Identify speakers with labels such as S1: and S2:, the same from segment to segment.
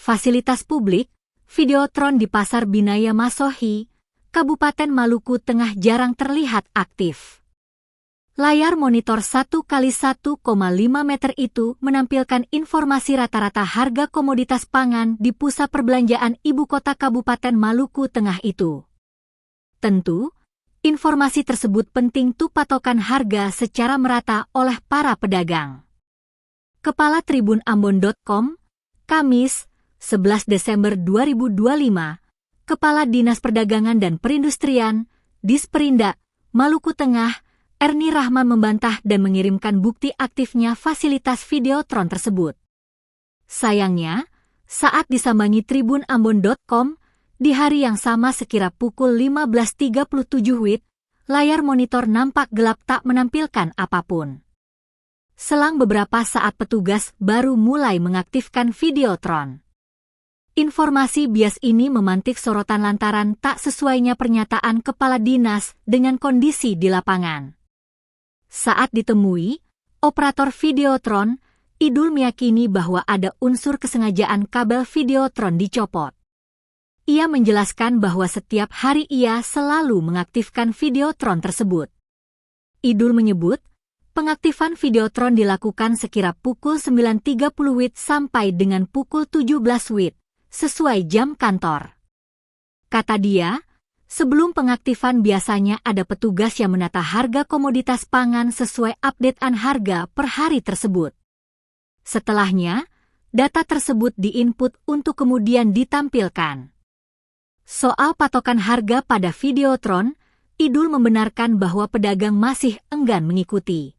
S1: Fasilitas publik, Videotron di Pasar Binaya Masohi, Kabupaten Maluku Tengah jarang terlihat aktif. Layar monitor 1x1,5 meter itu menampilkan informasi rata-rata harga komoditas pangan di pusat perbelanjaan ibu kota Kabupaten Maluku Tengah itu. Tentu, informasi tersebut penting untuk patokan harga secara merata oleh para pedagang. Kepala Tribun Ambon.com, Kamis, 11 Desember 2025, Kepala Dinas Perdagangan dan Perindustrian, Disperindak, Maluku Tengah, Erni Rahman membantah dan mengirimkan bukti aktifnya fasilitas Videotron tersebut. Sayangnya, saat disambangi Tribun Ambon.com, di hari yang sama sekira pukul 15.37 WIB, layar monitor nampak gelap tak menampilkan apapun. Selang beberapa saat petugas baru mulai mengaktifkan Videotron. Informasi bias ini memantik sorotan lantaran tak sesuainya pernyataan kepala dinas dengan kondisi di lapangan. Saat ditemui, operator Videotron, Idul meyakini bahwa ada unsur kesengajaan kabel Videotron dicopot. Ia menjelaskan bahwa setiap hari ia selalu mengaktifkan Videotron tersebut. Idul menyebut, pengaktifan Videotron dilakukan sekira pukul 9.30 WIB sampai dengan pukul 17 WIB, sesuai jam kantor. Kata dia, sebelum pengaktifan biasanya ada petugas yang menata harga komoditas pangan sesuai updatean harga per hari tersebut. Setelahnya, data tersebut diinput untuk kemudian ditampilkan. Soal patokan harga pada Videotron, Idul membenarkan bahwa pedagang masih enggan mengikuti.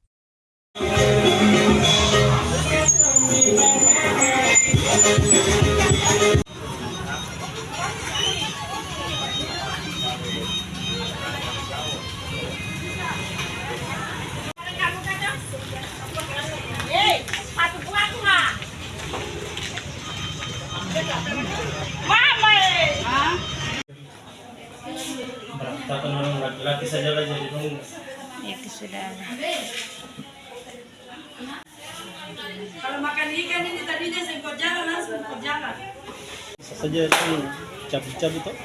S2: Takkan orang laki-laki saja lah jadi nunggu.
S3: Ya sudah.
S4: Kalau makan ikan ini tadinya sengkot jalan langsung sengkot jalan.
S2: Bisa saja itu cabut-cabut toh.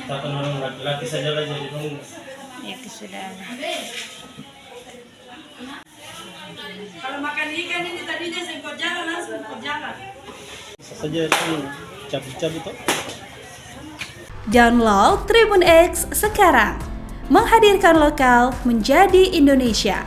S2: Takkan orang laki-laki saja lah jadi nunggu.
S3: Ya sudah.
S4: Kalau makan ikan ini tadinya sengkot jalan langsung sengkot jalan.
S2: Bisa saja itu cabut-cabut toh.
S5: Download Tribun X sekarang, menghadirkan lokal menjadi Indonesia.